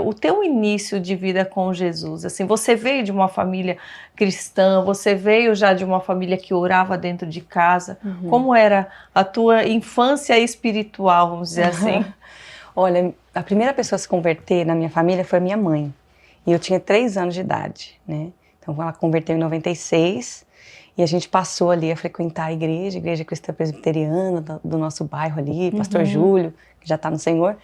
o teu início de vida com Jesus. Assim, você veio de uma família cristã, você veio já de uma família que orava dentro de casa. Como era a tua infância espiritual, vamos dizer assim? Olha, a primeira pessoa a se converter na minha família foi a minha mãe. E eu tinha 3 anos de idade, né? Então ela converteu em 96 e a gente passou ali a frequentar a igreja cristã presbiteriana do nosso bairro ali, Pastor Júlio, que já está no Senhor.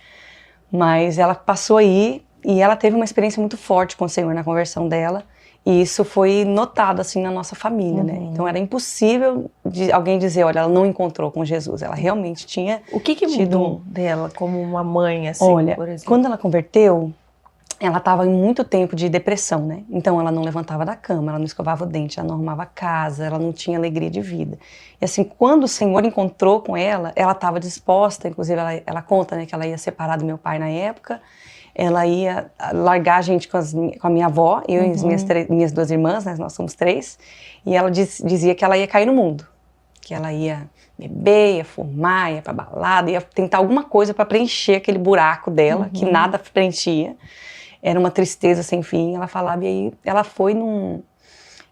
Mas ela passou aí e ela teve uma experiência muito forte com o Senhor na conversão dela. E isso foi notado assim na nossa família, né? Então era impossível de alguém dizer, olha, ela não encontrou com Jesus. Ela realmente tinha O que mudou dela como uma mãe, assim, olha, por exemplo? quando ela converteu, ela estava em muito tempo de depressão, né? Então ela não levantava da cama, ela não escovava o dente, ela não arrumava a casa, ela não tinha alegria de vida. E assim, quando o Senhor encontrou com ela estava disposta, inclusive ela conta, né, que ela ia separar do meu pai na época, ela ia largar a gente com a minha avó, eu e as minhas 2 irmãs, né, nós somos 3, e ela dizia que ela ia cair no mundo, que ela ia beber, ia fumar, ia pra balada, ia tentar alguma coisa para preencher aquele buraco dela, que nada preenchia. Era uma tristeza sem fim, ela falava, e aí ela foi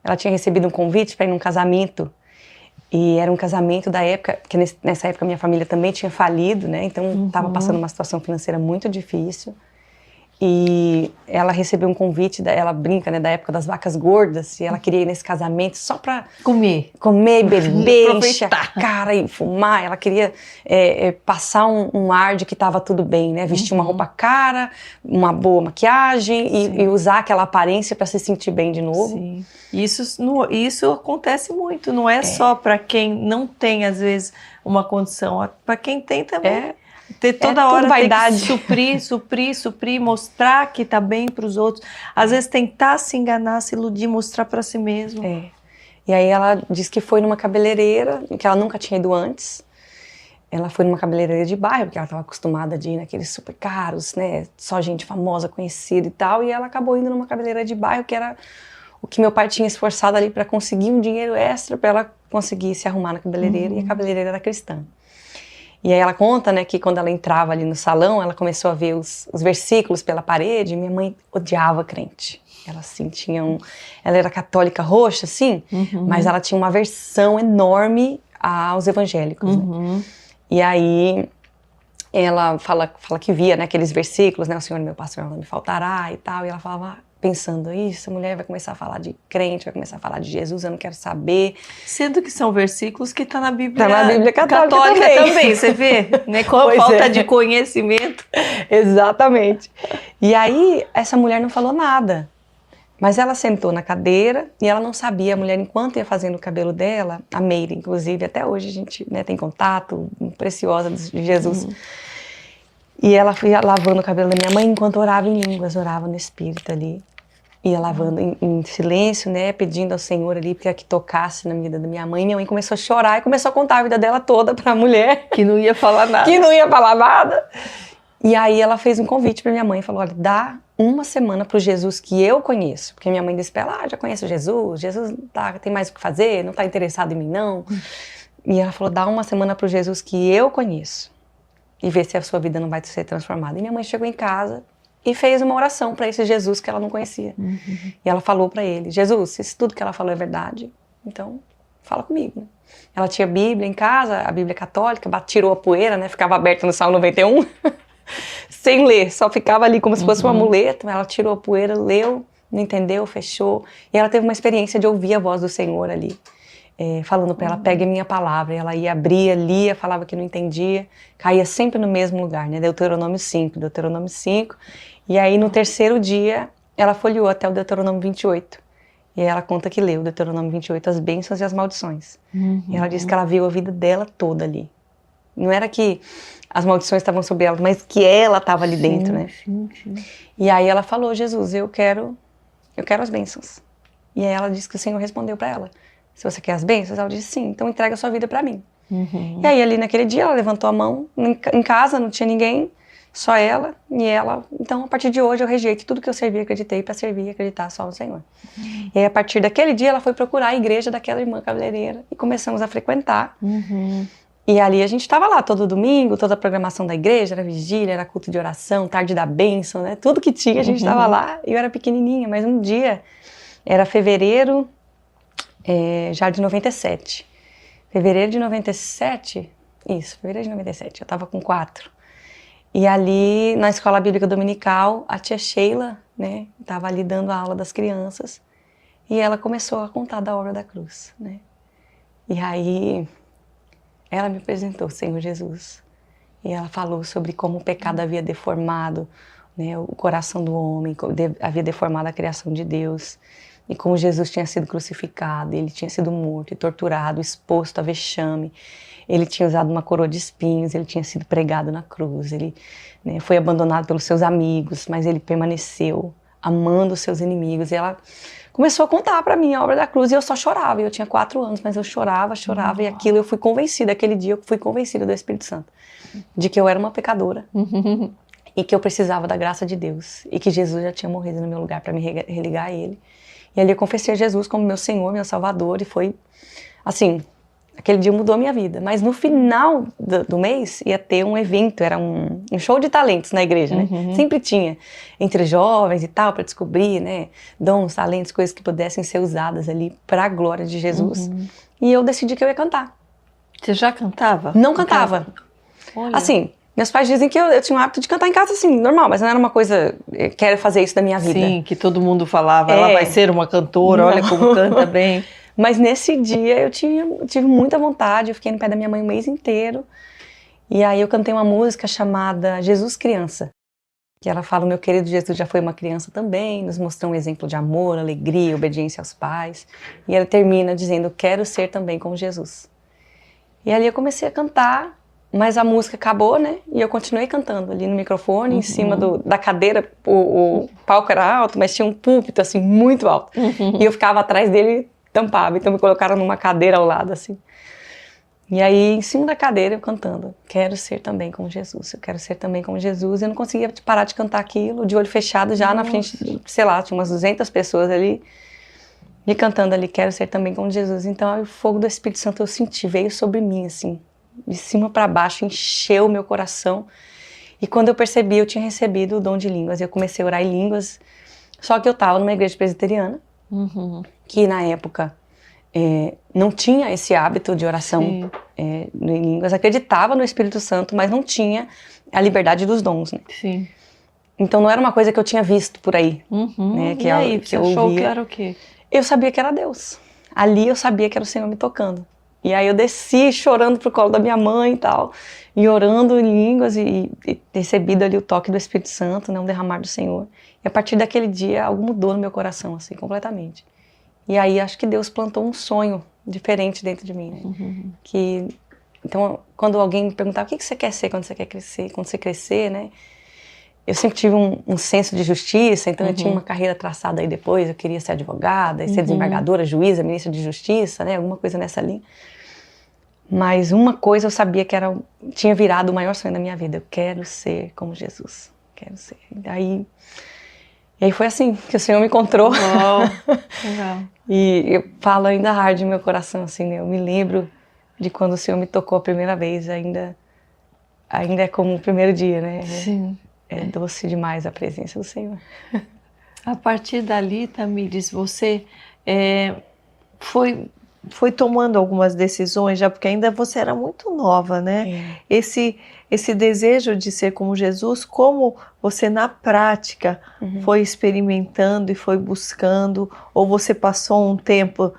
ela tinha recebido um convite para ir num casamento, e era um casamento da época, que nessa época minha família também tinha falido, né, então estava passando uma situação financeira muito difícil, e ela recebeu um convite, ela brinca, né, da época das vacas gordas, e ela queria ir nesse casamento só para comer e beber, encher a cara e fumar. Ela queria passar um ar de que estava tudo bem, né? Vestir uma roupa cara, uma boa maquiagem e usar aquela aparência para se sentir bem de novo. Sim. Isso acontece muito, não é só para quem não tem, às vezes, uma condição, para quem tem também. Ter toda hora vaidade. Tem que suprir, mostrar que tá bem para os outros. Às vezes tentar se enganar, se iludir, mostrar para si mesmo. E aí ela disse que foi numa cabeleireira, que ela nunca tinha ido antes. Ela foi numa cabeleireira de bairro, porque ela estava acostumada de ir naqueles super caros, né? Só gente famosa, conhecida e tal. E ela acabou indo numa cabeleireira de bairro, que era o que meu pai tinha esforçado ali para conseguir um dinheiro extra para ela conseguir se arrumar na cabeleireira. E a cabeleireira era cristã. E aí ela conta, né, que quando ela entrava ali no salão, ela começou a ver os versículos pela parede, e minha mãe odiava crente. Ela assim, ela era católica roxa, assim, mas ela tinha uma aversão enorme aos evangélicos, né? E aí ela fala que via, né, aqueles versículos, né, o Senhor meu pastor não me faltará e tal, e ela falava, pensando, isso, a mulher vai começar a falar de crente, vai começar a falar de Jesus, eu não quero saber. Sendo que são versículos que estão na Bíblia, católica também, você vê, né? Com a falta de conhecimento. Exatamente. E aí, essa mulher não falou nada, mas ela sentou na cadeira e ela não sabia, a mulher, enquanto ia fazendo o cabelo dela, a Meire, inclusive, até hoje a gente, né, tem contato, preciosa de Jesus. E ela ia lavando o cabelo da minha mãe enquanto orava em línguas, orava no Espírito ali. Ia lavando em silêncio, né, pedindo ao Senhor ali para que tocasse na vida da minha mãe. Minha mãe começou a chorar e começou a contar a vida dela toda para a mulher. Que não ia falar nada. Que não ia falar nada. E aí ela fez um convite para minha mãe e falou, olha, dá uma semana para o Jesus que eu conheço. Porque minha mãe disse para ela, já conheço Jesus tem mais o que fazer, não está interessado em mim não. E ela falou, dá uma semana para o Jesus que eu conheço e ver se a sua vida não vai ser transformada. E minha mãe chegou em casa e fez uma oração para esse Jesus que ela não conhecia. E ela falou para ele, Jesus, se tudo que ela falou é verdade, então fala comigo. Ela tinha Bíblia em casa, a Bíblia católica, tirou a poeira, né, ficava aberta no Salmo 91, sem ler, só ficava ali como se fosse um amuleto. Ela tirou a poeira, leu, não entendeu, fechou. E ela teve uma experiência de ouvir a voz do Senhor ali, falando para ela, pegue a minha palavra. E ela ia, abria, lia, falava que não entendia, caía sempre no mesmo lugar, né, Deuteronômio 5. E aí, no terceiro dia, ela folheou até o Deuteronômio 28. E aí ela conta que leu o Deuteronômio 28, as bênçãos e as maldições. E ela disse que ela viu a vida dela toda ali. Não era que as maldições estavam sobre ela, mas que ela estava ali dentro, né? Sim. E aí ela falou, Jesus, eu quero as bênçãos. E aí ela disse que o Senhor respondeu para ela, se você quer as bênçãos? Ela disse, sim, então entrega a sua vida para mim. E aí ali naquele dia ela levantou a mão, em casa não tinha ninguém, só ela, e ela, então a partir de hoje eu rejeito tudo que eu servi e acreditei para servir e acreditar só no Senhor. E aí a partir daquele dia ela foi procurar a igreja daquela irmã cabeleireira e começamos a frequentar. E ali a gente estava lá todo domingo, toda a programação da igreja, era vigília, era culto de oração, tarde da bênção, né? Tudo que tinha a gente estava lá. E eu era pequenininha, mas um dia, era fevereiro já de 97. Fevereiro de 97, isso, fevereiro de 97, eu estava com 4. E ali, na escola bíblica dominical, a tia Sheila, né, estava ali dando a aula das crianças, e ela começou a contar da obra da cruz, né. E aí, ela me apresentou o Senhor Jesus, e ela falou sobre como o pecado havia deformado, né, o coração do homem, havia deformado a criação de Deus, e como Jesus tinha sido crucificado, ele tinha sido morto e torturado, exposto a vexame, ele tinha usado uma coroa de espinhos, ele tinha sido pregado na cruz, ele, né, foi abandonado pelos seus amigos, mas ele permaneceu amando os seus inimigos. E ela começou a contar para mim a obra da cruz, e eu só chorava. Eu tinha 4 anos, mas eu chorava, e aquilo eu fui convencida, aquele dia eu fui convencida do Espírito Santo, de que eu era uma pecadora, e que eu precisava da graça de Deus, e que Jesus já tinha morrido no meu lugar para me religar a Ele. E ali eu confessei a Jesus como meu Senhor, meu Salvador, e foi, assim, aquele dia mudou a minha vida. Mas no final do mês ia ter um evento, era um show de talentos na igreja, né? Sempre tinha, entre jovens e tal, para descobrir, né, dons, talentos, coisas que pudessem ser usadas ali para a glória de Jesus. E eu decidi que eu ia cantar. Você já cantava? Não cantava. Olha. Assim, meus pais dizem que eu tinha o hábito de cantar em casa, assim, normal, mas não era uma coisa, quero fazer isso da minha vida. Sim, que todo mundo falava, ela vai ser uma cantora, olha como canta bem. Mas nesse dia eu tive muita vontade, eu fiquei no pé da minha mãe o mês inteiro. E aí eu cantei uma música chamada Jesus Criança, que ela fala, o meu querido Jesus já foi uma criança também, nos mostrou um exemplo de amor, alegria, obediência aos pais. E ela termina dizendo, quero ser também como Jesus. E ali eu comecei a cantar, mas a música acabou, né? E eu continuei cantando ali no microfone, em cima da cadeira. O palco era alto, mas tinha um púlpito, assim, muito alto. E eu ficava atrás dele e tampava. Então me colocaram numa cadeira ao lado, assim. E aí, em cima da cadeira, eu cantando. Quero ser também como Jesus, eu quero ser também como Jesus. Eu não conseguia parar de cantar aquilo, de olho fechado, já na frente, sei lá, tinha umas 200 pessoas ali. E cantando ali, quero ser também como Jesus. Então, aí, o fogo do Espírito Santo eu senti, veio sobre mim, assim. De cima para baixo, encheu o meu coração. E quando eu percebi, eu tinha recebido o dom de línguas. Eu comecei a orar em línguas. Só que eu estava numa igreja presbiteriana, que na época não tinha esse hábito de oração em línguas. Acreditava no Espírito Santo, mas não tinha a liberdade dos dons, né? Sim. Então não era uma coisa que eu tinha visto por aí. Né? E aí, você achou que era o quê? Eu sabia que era Deus. Ali eu sabia que era o Senhor me tocando. E aí eu desci chorando pro colo da minha mãe e tal, e orando em línguas e recebido ali o toque do Espírito Santo, né, um derramar do Senhor. E a partir daquele dia algo mudou no meu coração, assim, completamente. E aí acho que Deus plantou um sonho diferente dentro de mim, né? Então, quando alguém me perguntava o que você quer ser quando você quer crescer, quando você crescer, né? Eu sempre tive um senso de justiça, então eu tinha uma carreira traçada aí depois, eu queria ser advogada, ser desembargadora, juíza, ministra de justiça, né, alguma coisa nessa linha. Mas uma coisa eu sabia que tinha virado o maior sonho da minha vida, eu quero ser como Jesus, quero ser. E aí foi assim que o Senhor me encontrou. Legal. E eu falo ainda hard no meu coração, assim, né, eu me lembro de quando o Senhor me tocou a primeira vez, ainda é como o primeiro dia, né? Sim. É doce demais a presença do Senhor. A partir dali, Tamires, você foi tomando algumas decisões, já porque ainda você era muito nova, né? Esse desejo de ser como Jesus, como você na prática foi experimentando e foi buscando, ou você passou um tempo,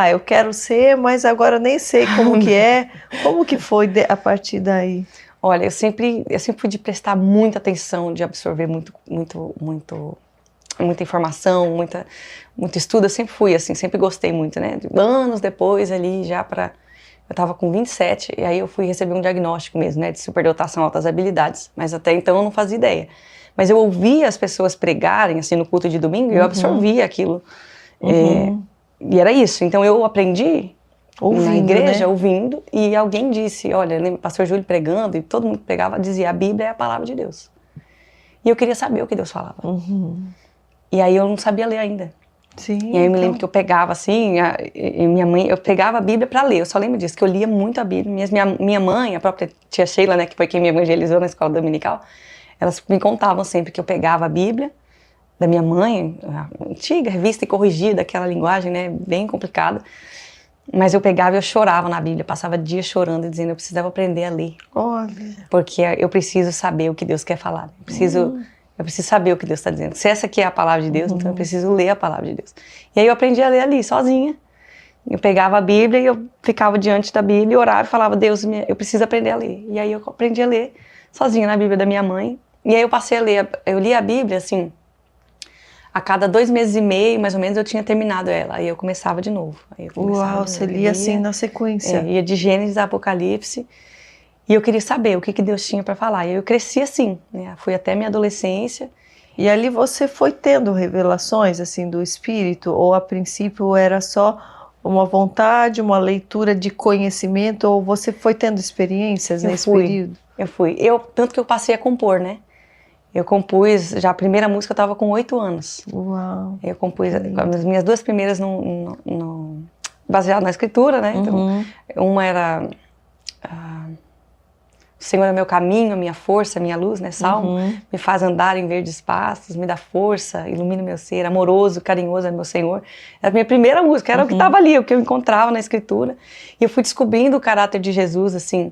eu quero ser, mas agora nem sei como que é. Como que foi a partir daí? Olha, eu sempre fui de prestar muita atenção, de absorver muita informação, muito estudo. Eu sempre fui assim, sempre gostei muito, né? Anos depois ali, eu estava com 27, e aí eu fui receber um diagnóstico mesmo, né? De superdotação, altas habilidades, mas até então eu não fazia ideia. Mas eu ouvia as pessoas pregarem, assim, no culto de domingo, e eu absorvia aquilo. E era isso, então eu aprendi ouvindo, na igreja, né? Ouvindo, e alguém disse, olha, lembra o pastor Júlio pregando, e todo mundo pregava, dizia, a Bíblia é a palavra de Deus. E eu queria saber o que Deus falava. E aí eu não sabia ler ainda. Sim, E aí eu me lembro que eu pegava assim, minha mãe, eu pegava a Bíblia para ler, eu só lembro disso, que eu lia muito a Bíblia. Minha mãe, a própria tia Sheila, né, que foi quem me evangelizou na escola dominical, elas me contavam sempre que eu pegava a Bíblia da minha mãe, a antiga, revista e corrigida, aquela linguagem, né, bem complicada, mas eu pegava e eu chorava na Bíblia, passava dias chorando e dizendo, eu precisava aprender a ler. Olha. Porque eu preciso saber o que Deus quer falar. Eu preciso saber o que Deus está dizendo. Se essa aqui é a palavra de Deus, então eu preciso ler a palavra de Deus. E aí eu aprendi a ler ali, sozinha. Eu pegava a Bíblia e eu ficava diante da Bíblia e orava e falava, Deus, eu preciso aprender a ler. E aí eu aprendi a ler sozinha na Bíblia da minha mãe. E aí eu passei a ler, eu li a Bíblia assim, a cada 2 meses e meio, mais ou menos, eu tinha terminado ela. Aí eu começava de novo. Uau, você lia assim na sequência. Ia de Gênesis a Apocalipse. E eu queria saber o que Deus tinha para falar. E eu cresci assim, né? Fui até minha adolescência. E ali você foi tendo revelações assim do Espírito? Ou a princípio era só uma vontade, uma leitura de conhecimento? Ou você foi tendo experiências nesse período? Eu fui. Tanto que eu passei a compor, né? Eu compus, já a primeira música eu estava com 8 anos. Uau! Eu compus as minhas 2 primeiras baseadas na escritura, né? Então, uma era o Senhor é meu caminho, a minha força, a minha luz, né? Salmo. Me faz andar em verdes pastos, me dá força, ilumina meu ser, amoroso, carinhoso é meu Senhor. Era a minha primeira música, era o que estava ali, o que eu encontrava na escritura. E eu fui descobrindo o caráter de Jesus, assim,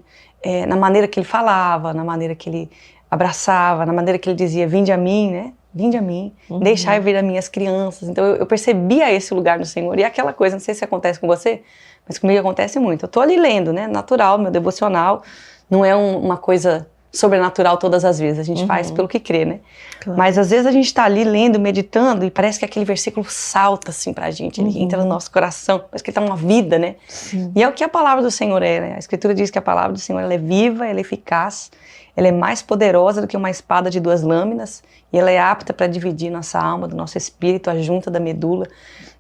na maneira que ele falava, na maneira que ele abraçava, na maneira que ele dizia, vinde a mim, né? Vinde a mim, deixai vir a mim as crianças. Então eu percebia esse lugar no Senhor. E aquela coisa, não sei se acontece com você, mas comigo acontece muito. Eu tô ali lendo, né? Natural, meu devocional. Não é uma coisa sobrenatural todas as vezes. A gente faz pelo que crê, né? Claro. Mas às vezes a gente tá ali lendo, meditando, e parece que aquele versículo salta assim pra gente. Ele entra no nosso coração. Parece que ele tá uma vida, né? Sim. E é o que a palavra do Senhor é, né? A Escritura diz que a palavra do Senhor ela é viva, ela é eficaz. Ela é mais poderosa do que uma espada de 2 lâminas e ela é apta para dividir nossa alma, do nosso espírito, a junta da medula.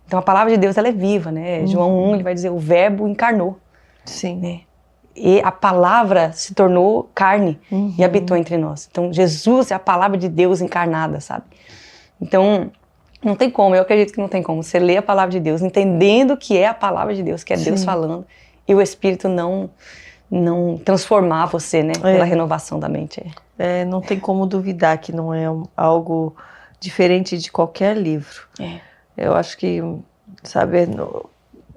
Então a palavra de Deus ela é viva, né? João 1, ele vai dizer, o verbo encarnou. Sim. Né? E a palavra se tornou carne e habitou entre nós. Então Jesus é a palavra de Deus encarnada, sabe? Então não tem como, eu acredito que não tem como. Você lê a palavra de Deus entendendo que é a palavra de Deus, que é Deus falando, e o Espírito não transformar você, né, pela renovação da mente. Não tem como duvidar que não é algo diferente de qualquer livro. Eu acho que, sabe,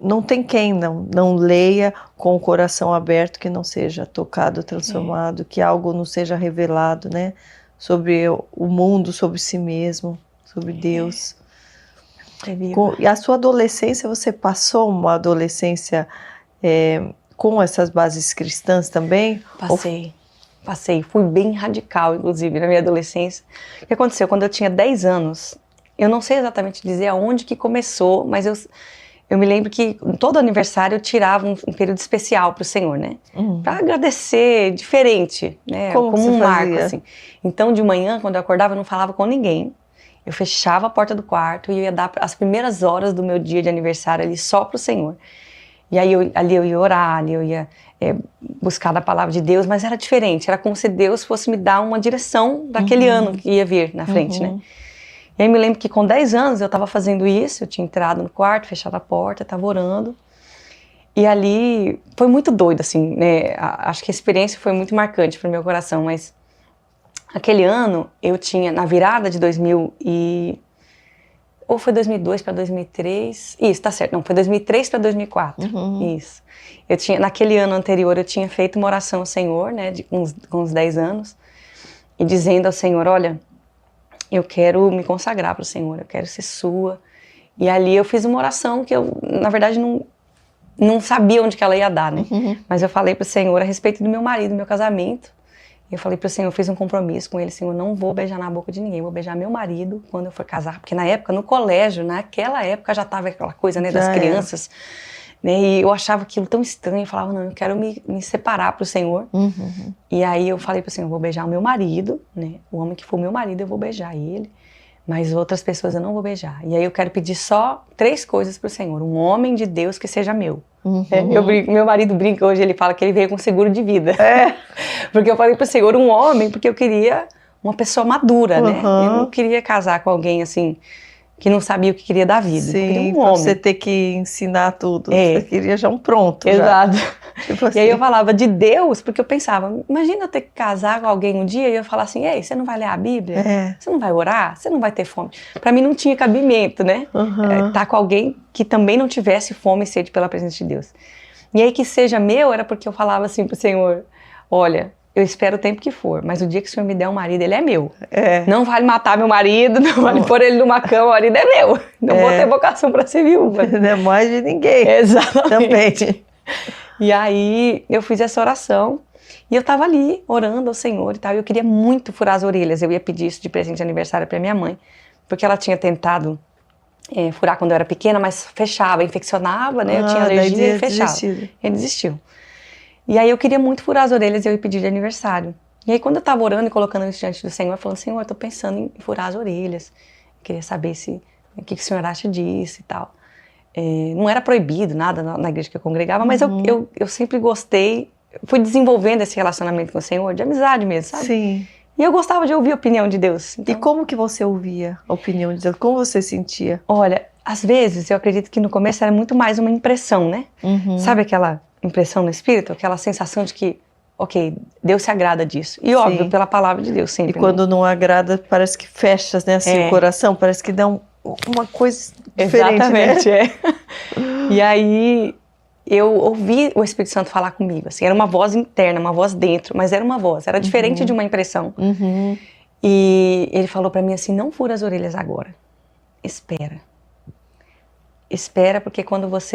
não tem quem não leia com o coração aberto que não seja tocado, transformado, que algo não seja revelado, né, sobre o mundo, sobre si mesmo, sobre Deus. E a sua adolescência, você passou uma adolescência com essas bases cristãs também? Passei. Fui bem radical, inclusive, na minha adolescência. O que aconteceu? Quando eu tinha 10 anos, eu não sei exatamente dizer aonde que começou, mas eu me lembro que todo aniversário eu tirava um período especial para o Senhor, né? Para agradecer, diferente, né? Como um marco, assim. Então, de manhã, quando eu acordava, eu não falava com ninguém. Eu fechava a porta do quarto e eu ia dar as primeiras horas do meu dia de aniversário ali só para o Senhor. E aí ali eu ia orar, ali eu ia buscar a palavra de Deus, mas era diferente, era como se Deus fosse me dar uma direção daquele ano que ia vir na frente, né? E aí me lembro que com 10 anos eu estava fazendo isso, eu tinha entrado no quarto, fechado a porta, estava orando, e ali foi muito doido, assim, né? Acho que a experiência foi muito marcante para o meu coração, mas aquele ano eu tinha, na virada de 2000 ou foi 2002 para 2003, isso, tá certo, não, foi 2003 para 2004, isso. Naquele ano anterior eu tinha feito uma oração ao Senhor, né, com uns 10 anos, e dizendo ao Senhor, olha, eu quero me consagrar para o Senhor, eu quero ser sua. E ali eu fiz uma oração que eu, na verdade, não sabia onde que ela ia dar, né, mas eu falei para o Senhor a respeito do meu marido, do meu casamento. E eu falei para o Senhor, eu fiz um compromisso com ele, Senhor, não vou beijar na boca de ninguém, vou beijar meu marido quando eu for casar. Porque na época, no colégio, naquela época já estava aquela coisa, né, das crianças. Né, e eu achava aquilo tão estranho, eu falava, não, eu quero me separar para o Senhor. E aí eu falei para o Senhor, eu vou beijar o meu marido, né, o homem que for meu marido, eu vou beijar ele. Mas outras pessoas eu não vou beijar. E aí eu quero pedir só 3 coisas para o Senhor. Um homem de Deus que seja meu. Meu marido brinca hoje, ele fala que ele veio com seguro de vida. Porque eu falei para o Senhor, um homem, porque eu queria uma pessoa madura, né? Eu não queria casar com alguém assim, que não sabia o que queria da vida. Sim, um homem. você ter que ensinar tudo. Você queria já um pronto. Exato. Tipo assim. E aí eu falava de Deus, porque eu pensava, imagina eu ter que casar com alguém um dia e eu falar assim, ei, você não vai ler a Bíblia? Você não vai orar? Você não vai ter fome? Pra mim não tinha cabimento, né? Tá com alguém que também não tivesse fome e sede pela presença de Deus. E aí que seja meu era porque eu falava assim pro Senhor, olha, eu espero o tempo que for, mas o dia que o Senhor me der um marido, ele é meu. Não vale matar meu marido, não vale pôr ele numa cama, o marido é meu. Não vou ter vocação para ser viúva. Não é mais de ninguém. Exatamente. Também. E aí eu fiz essa oração e eu tava ali orando ao Senhor e tal. E eu queria muito furar as orelhas. Eu ia pedir isso de presente de aniversário para minha mãe, porque ela tinha tentado furar quando eu era pequena, mas fechava, infeccionava, né? Eu tinha alergia e fechava. Ele desistiu. E aí eu queria muito furar as orelhas e eu ia pedir de aniversário. E aí quando eu tava orando e colocando isso diante do Senhor, falando, Senhor, eu tô pensando em furar as orelhas. Eu queria saber o que o Senhor acha disso e tal. Não era proibido nada na igreja que eu congregava, mas eu sempre gostei, fui desenvolvendo esse relacionamento com o Senhor, de amizade mesmo, sabe? Sim. E eu gostava de ouvir a opinião de Deus. Então... E como que você ouvia a opinião de Deus? Como você sentia? Olha, às vezes eu acredito que no começo era muito mais uma impressão, né? Sabe aquela impressão no espírito? Aquela sensação de que, ok, Deus se agrada disso. E óbvio, pela palavra de Deus sempre. E quando não agrada, parece que fecha, né, assim, o coração, parece que dá uma coisa diferente. Exatamente, né? E aí eu ouvi o Espírito Santo falar comigo, assim, era uma voz interna, uma voz dentro, mas era uma voz, era diferente de uma impressão. E ele falou pra mim assim, não fura as orelhas agora, espera. Espera, porque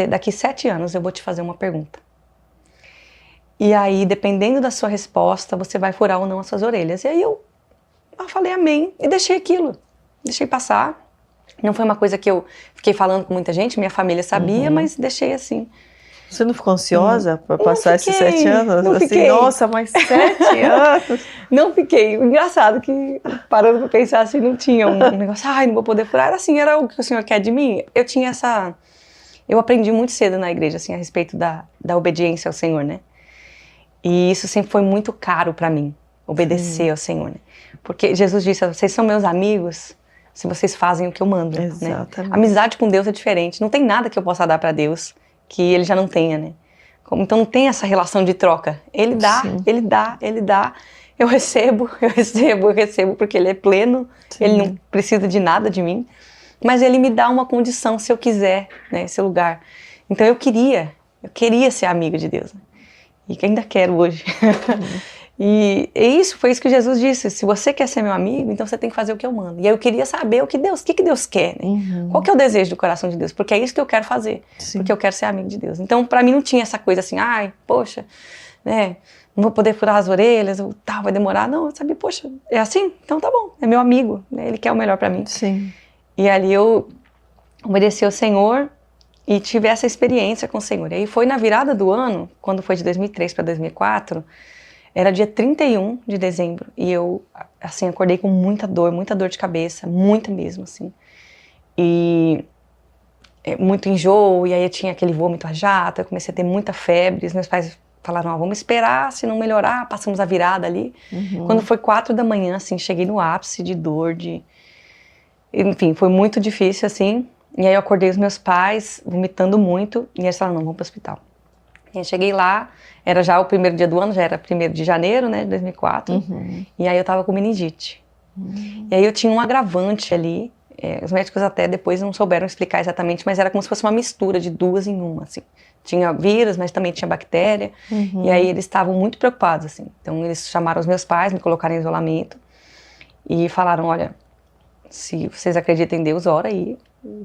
daqui 7 anos eu vou te fazer uma pergunta. E aí, dependendo da sua resposta, você vai furar ou não as suas orelhas. E aí eu falei amém e deixei aquilo, deixei passar. Não foi uma coisa que eu fiquei falando com muita gente, minha família sabia, mas deixei assim. Você não ficou ansiosa para passar esses 7 anos? Não assim, fiquei. Nossa, mais 7 anos? Não fiquei. Engraçado que, parando para pensar assim, não tinha um negócio, não vou poder furar. Era assim, era o que o Senhor quer de mim. Eu tinha eu aprendi muito cedo na igreja, assim, a respeito da obediência ao Senhor, né? E isso sempre foi muito caro para mim, obedecer ao Senhor, né? Porque Jesus disse, vocês são meus amigos se vocês fazem o que eu mando. Exatamente. Né? Amizade com Deus é diferente. Não tem nada que eu possa dar para Deus que Ele já não tenha, né? Então não tem essa relação de troca. Ele dá, Ele dá, Ele dá. Eu recebo, porque Ele é pleno. Ele não precisa de nada de mim. Mas Ele me dá uma condição se eu quiser, né? Esse lugar. Então eu queria ser amiga de Deus. Né? E que ainda quero hoje. E foi isso que Jesus disse, se você quer ser meu amigo, então você tem que fazer o que eu mando. E aí eu queria saber o que Deus quer, né? Qual que é o desejo do coração de Deus? Porque é isso que eu quero fazer, porque eu quero ser amigo de Deus. Então pra mim não tinha essa coisa assim, poxa, né, não vou poder furar as orelhas, vai demorar. Não, eu sabia, poxa, é assim? Então tá bom, é meu amigo, né? Ele quer o melhor pra mim. Sim. E ali eu obedeci ao Senhor e tive essa experiência com o Senhor. E aí foi na virada do ano, quando foi de 2003 para 2004, era dia 31 de dezembro, e eu, assim, acordei com muita dor de cabeça, muita mesmo, assim. E muito enjoo, e aí eu tinha aquele vômito a jato, eu comecei a ter muita febre, os meus pais falaram, vamos esperar, se não melhorar, passamos a virada ali. Quando foi 4 da manhã, assim, cheguei no ápice de dor, enfim, foi muito difícil, assim, e aí eu acordei os meus pais, vomitando muito, e eles falaram, não, vamos pro hospital. E aí cheguei lá, era já o primeiro dia do ano, já era 1º de janeiro, né, de 2004, e aí eu tava com meningite. E aí eu tinha um agravante ali, os médicos até depois não souberam explicar exatamente, mas era como se fosse uma mistura de 2 em 1, assim. Tinha vírus, mas também tinha bactéria, e aí eles estavam muito preocupados, assim. Então eles chamaram os meus pais, me colocaram em isolamento, e falaram, olha, se vocês acreditam em Deus, ora aí,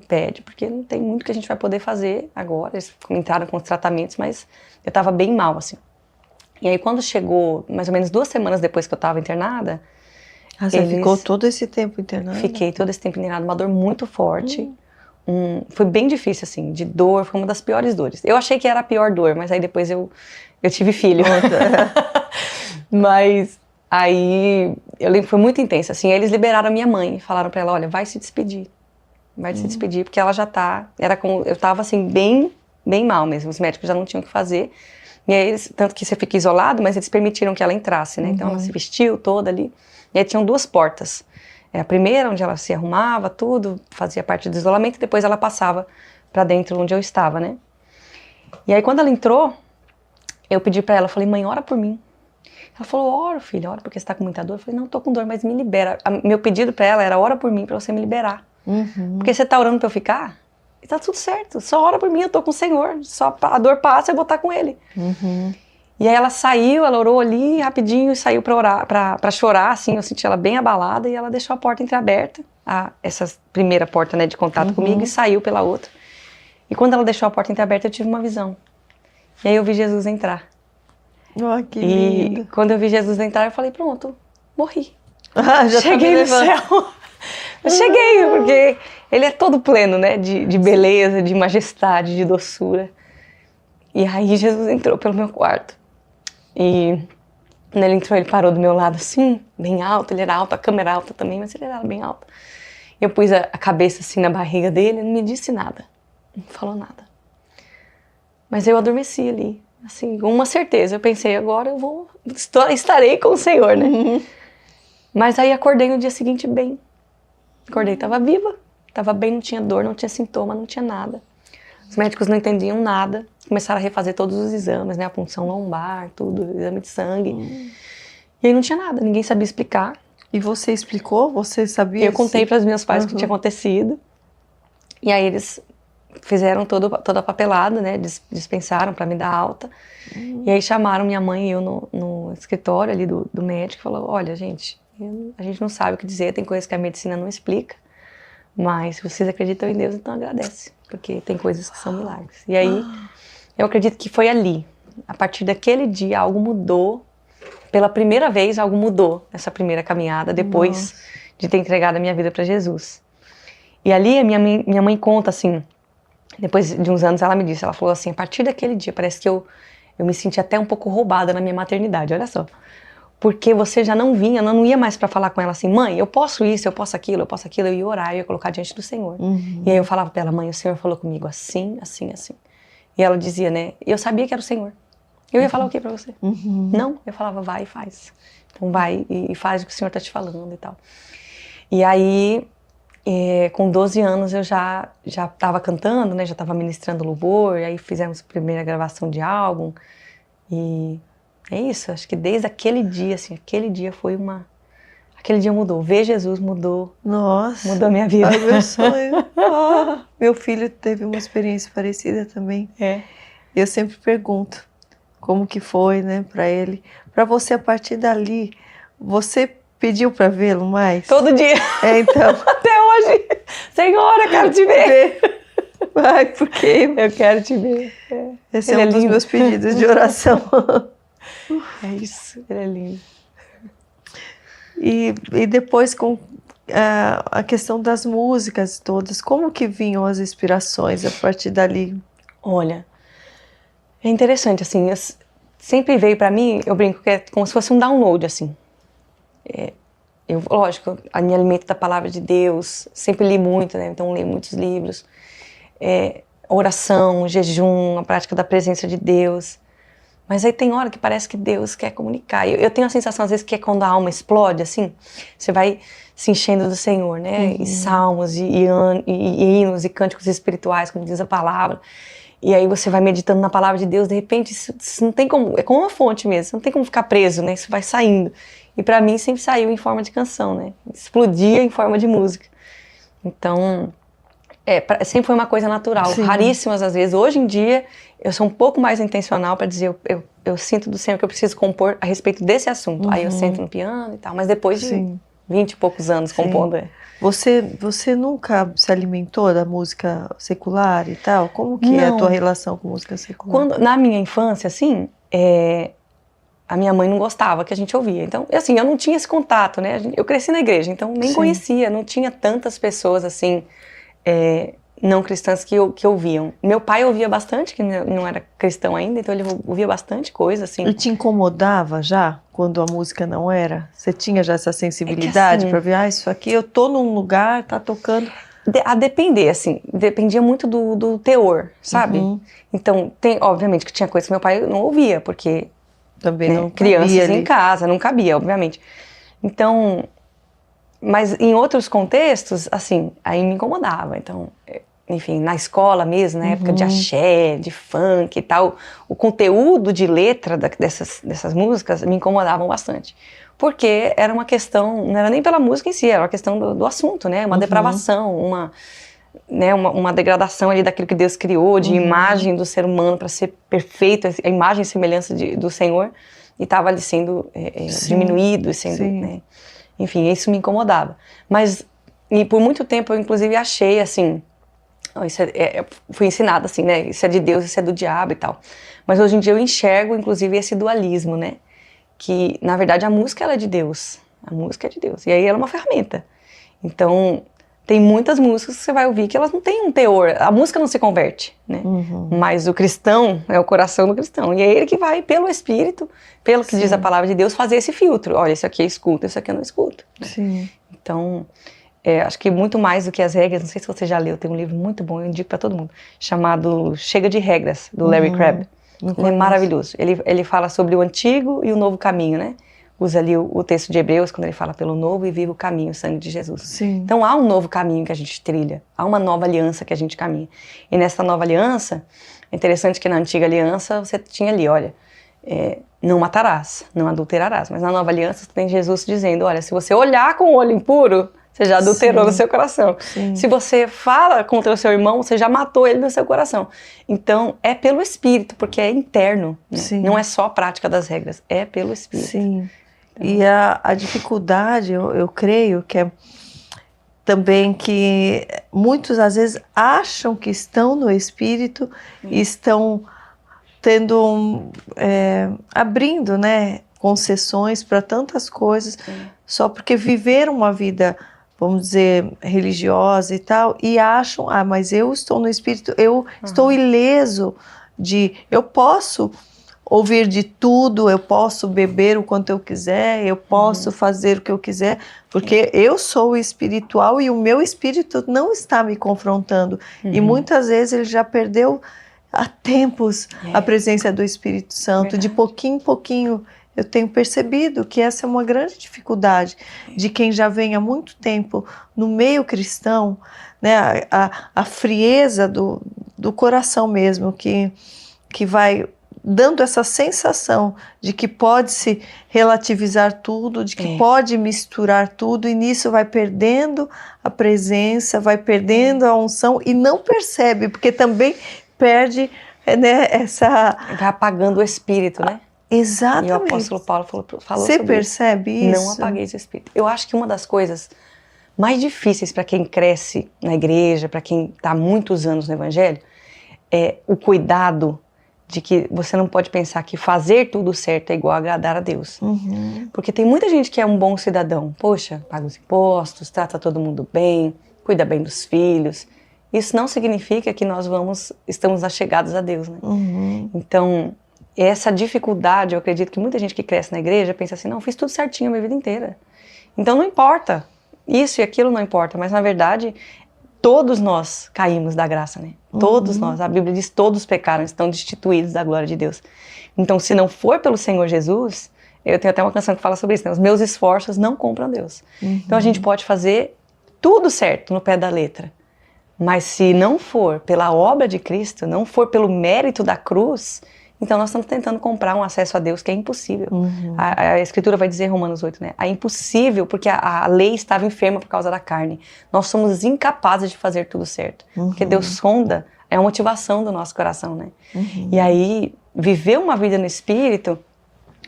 pede, porque não tem muito que a gente vai poder fazer agora. Eles entraram com os tratamentos, mas eu tava bem mal, assim. E aí quando chegou, mais ou menos 2 semanas depois que eu tava internada... Você ficou todo esse tempo internada? Fiquei todo esse tempo internada, uma dor muito forte. Foi bem difícil, assim, de dor, foi uma das piores dores. Eu achei que era a pior dor, mas aí depois eu tive filho. Mas aí, eu lembro que foi muito intenso, assim, aí eles liberaram a minha mãe, falaram pra ela, olha, vai se despedir, porque ela já tá, eu tava assim, bem mal mesmo, os médicos já não tinham o que fazer, e aí tanto que você fica isolado, mas eles permitiram que ela entrasse, né, então ela se vestiu toda ali, e aí tinham 2 portas, a primeira, onde ela se arrumava, tudo, fazia parte do isolamento, e depois ela passava para dentro onde eu estava, né? E aí quando ela entrou, eu pedi para ela, eu falei, mãe, ora por mim. Ela falou, ora, filha, ora porque você tá com muita dor. Eu falei, não, tô com dor, mas me libera. Meu pedido para ela era, ora por mim, para você me liberar. Porque você tá orando para eu ficar, e tá tudo certo, só ora por mim, eu tô com o Senhor, só a dor passa, eu vou estar com Ele. E aí ela saiu, ela orou ali rapidinho e saiu pra orar, pra chorar, assim, eu senti ela bem abalada e ela deixou a porta entreaberta, essa primeira porta, né, de contato comigo, e saiu pela outra. E quando ela deixou a porta entreaberta, eu tive uma visão. E aí eu vi Jesus entrar. Oh, que lindo. E quando eu vi Jesus entrar, eu falei, pronto, morri. Já cheguei no céu. Eu cheguei, porque Ele é todo pleno, né, de beleza, de majestade, de doçura. E aí Jesus entrou pelo meu quarto. E quando ele entrou, ele parou do meu lado assim, bem alto, ele era alto, a câmera era alta também, mas ele era bem alto. Eu pus a cabeça assim na barriga dele, ele não me disse nada, não falou nada. Mas eu adormeci ali, assim, com uma certeza. Eu pensei, agora eu estarei com o Senhor, né? Mas aí acordei no dia seguinte bem. Acordei, estava viva, estava bem, não tinha dor, não tinha sintoma, não tinha nada. Os médicos não entendiam nada, começaram a refazer todos os exames, né, a punção lombar, tudo, exame de sangue. E aí não tinha nada, ninguém sabia explicar. E você explicou? Você sabia? Eu contei para os meus pais o que tinha acontecido. E aí eles fizeram toda a papelada, né, dispensaram para me dar alta. E aí chamaram minha mãe e eu no escritório ali do médico e falou, olha, gente, a gente não sabe o que dizer, tem coisas que a medicina não explica. Mas se vocês acreditam em Deus, então agradece, porque tem coisas que são milagres. E aí, eu acredito que foi ali, a partir daquele dia, algo mudou. Pela primeira vez, algo mudou nessa primeira caminhada, depois de ter entregado a minha vida para Jesus. E ali, a minha mãe conta assim, depois de uns anos, ela me disse, ela falou assim, a partir daquele dia, parece que eu me senti até um pouco roubada na minha maternidade, olha só. Porque você já não vinha, não ia mais para falar com ela assim, mãe, eu posso isso, eu posso aquilo, eu ia orar, eu ia colocar diante do Senhor. E aí eu falava para ela, mãe, o Senhor falou comigo assim, assim, assim. E ela dizia, né, eu sabia que era o Senhor. Eu ia falar o que para você? Não, eu falava, vai e faz. Então vai e faz o que o Senhor tá te falando e tal. E aí, com 12 anos eu já estava cantando, né, já estava ministrando louvor, e aí fizemos a primeira gravação de álbum. E é isso, acho que desde aquele dia, assim, aquele dia aquele dia mudou. Ver Jesus mudou. Nossa. Mudou a minha vida. Ai, meu sonho. Meu filho teve uma experiência parecida também. Eu sempre pergunto como que foi, né, pra ele. Pra você, a partir dali, você pediu pra vê-lo mais? Todo dia. Então. Até hoje. Senhor, eu quero te ver. Ai, porque eu quero te ver. Esse é um dos meus pedidos de oração. É isso, ele é lindo. E depois com a questão das músicas todas, como que vinham as inspirações a partir dali? Olha, é interessante, assim, sempre veio pra mim, eu brinco que é como se fosse um download, assim. Lógico, eu me alimento da palavra de Deus, sempre li muito, né, então leio muitos livros. Oração, jejum, a prática da presença de Deus. Mas aí tem hora que parece que Deus quer comunicar. Eu tenho a sensação, às vezes, que é quando a alma explode, assim, você vai se enchendo do Senhor, né? E salmos, e hinos, e cânticos espirituais, como diz a palavra. E aí você vai meditando na palavra de Deus, de repente, isso não tem como, é como uma fonte mesmo, não tem como ficar preso, né? Isso vai saindo. E pra mim sempre saiu em forma de canção, né? Explodia em forma de música. Então, sempre foi uma coisa natural. Sim. Raríssimas às vezes. Hoje em dia, eu sou um pouco mais intencional para dizer, eu sinto do Senhor que eu preciso compor a respeito desse assunto. Aí eu sento no piano e tal, mas depois de 20 e poucos anos compondo. Você nunca se alimentou da música secular e tal? Como que é a tua relação com música secular? Na minha infância, assim, a minha mãe não gostava que a gente ouvia. Então, assim, eu não tinha esse contato, né? Eu cresci na igreja, então nem conhecia, não tinha tantas pessoas, assim, não cristãs que ouviam. Meu pai ouvia bastante, que não era cristão ainda, então ele ouvia bastante coisa, assim. E te incomodava já, quando a música não era? Você tinha já essa sensibilidade para ver, isso aqui, eu tô num lugar, tá tocando... A depender, assim, dependia muito do teor, sabe? Então, obviamente que tinha coisa que meu pai não ouvia, porque... Também não crianças em casa, não cabia, obviamente. Então... Mas em outros contextos, assim, aí me incomodava. Então, enfim, na escola mesmo, na época de axé, de funk e tal, o conteúdo de letra dessas músicas me incomodavam bastante. Porque era uma questão, não era nem pela música em si, era uma questão do assunto, né? Uma depravação, uma degradação ali daquilo que Deus criou, de imagem do ser humano para ser perfeito, a imagem e semelhança do Senhor, e estava ali sendo diminuído, sendo, né? Enfim, isso me incomodava. Mas, e por muito tempo eu inclusive achei assim, fui ensinada assim, né? Isso é de Deus, isso é do diabo e tal. Mas hoje em dia eu enxergo inclusive esse dualismo, né? Que na verdade a música ela é de Deus, a música é de Deus, e aí ela é uma ferramenta. Então tem muitas músicas que você vai ouvir que elas não têm um teor, a música não se converte, né? Mas o cristão é o coração do cristão, e é ele que vai pelo Espírito, pelo que diz a palavra de Deus, fazer esse filtro. Olha, isso aqui eu escuto, isso aqui eu não escuto. Sim. Então, acho que muito mais do que as regras, não sei se você já leu, tem um livro muito bom, eu indico para todo mundo, chamado Chega de Regras, do Larry Crabb. Ele é maravilhoso. Ele fala sobre o antigo e o novo caminho, né? Usa ali o texto de Hebreus, quando ele fala pelo novo e vivo caminho, o sangue de Jesus. Sim. Então há um novo caminho que a gente trilha, há uma nova aliança que a gente caminha. E nessa nova aliança, é interessante que na antiga aliança você tinha ali, olha, não matarás, não adulterarás. Mas na nova aliança tem Jesus dizendo, olha, se você olhar com o olho impuro, você já adulterou no seu coração. Sim. Se você fala contra o seu irmão, você já matou ele no seu coração. Então, é pelo Espírito, porque é interno. Né? Não é só a prática das regras, é pelo Espírito. Sim. Então, e a dificuldade, eu creio que é também que muitos, às vezes, acham que estão no Espírito e estão tendo, abrindo, né, concessões para tantas coisas, só porque viveram uma vida, vamos dizer, religiosa e tal, e acham, mas eu estou no Espírito, eu estou ileso eu posso ouvir de tudo, eu posso beber o quanto eu quiser, eu posso fazer o que eu quiser, porque eu sou espiritual e o meu espírito não está me confrontando. E muitas vezes ele já perdeu há tempos a presença do Espírito Santo. Verdade. De pouquinho em pouquinho eu tenho percebido que essa é uma grande dificuldade de quem já vem há muito tempo no meio cristão, né? A frieza do coração mesmo, que vai dando essa sensação de que pode se relativizar tudo, de que pode misturar tudo, e nisso vai perdendo a presença, vai perdendo a unção e não percebe, porque também perde, né, essa... Vai apagando o espírito, né? Exatamente. E o apóstolo Paulo falou Você sobre percebe isso? Não apagueis o espírito. Eu acho que uma das coisas mais difíceis para quem cresce na igreja, para quem está há muitos anos no evangelho, é o cuidado de que você não pode pensar que fazer tudo certo é igual a agradar a Deus. Porque tem muita gente que é um bom cidadão. Poxa, paga os impostos, trata todo mundo bem, cuida bem dos filhos. Isso não significa que nós estamos achegados a Deus, né? Então, essa dificuldade, eu acredito que muita gente que cresce na igreja pensa assim, não, fiz tudo certinho a minha vida inteira. Então não importa, isso e aquilo não importa, mas na verdade, todos nós caímos da graça, né? Todos nós, a Bíblia diz, todos pecaram, estão destituídos da glória de Deus. Então se não for pelo Senhor Jesus, eu tenho até uma canção que fala sobre isso, né? Os meus esforços não compram Deus. Então a gente pode fazer tudo certo no pé da letra, mas se não for pela obra de Cristo, não for pelo mérito da cruz, então nós estamos tentando comprar um acesso a Deus que é impossível. A Escritura vai dizer em Romanos 8, né? É impossível porque a lei estava enferma por causa da carne. Nós somos incapazes de fazer tudo certo. Porque Deus sonda, é a motivação do nosso coração, né? E aí, viver uma vida no Espírito,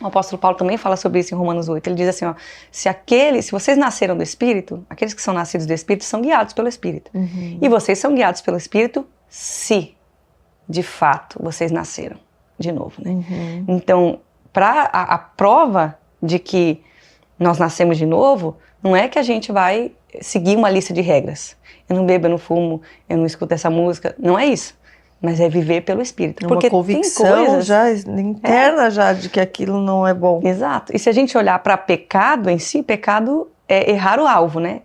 o apóstolo Paulo também fala sobre isso em Romanos 8. Ele diz assim, ó, se vocês nasceram do Espírito, aqueles que são nascidos do Espírito são guiados pelo Espírito. E vocês são guiados pelo Espírito se, de fato, vocês nasceram de novo, né? Então, para a prova de que nós nascemos de novo, não é que a gente vai seguir uma lista de regras. Eu não bebo, eu não fumo, eu não escuto essa música. Não é isso. Mas é viver pelo Espírito. Porque uma convicção tem coisas já interna já de que aquilo não é bom. Exato. E se a gente olhar para pecado em si, pecado é errar o alvo, né?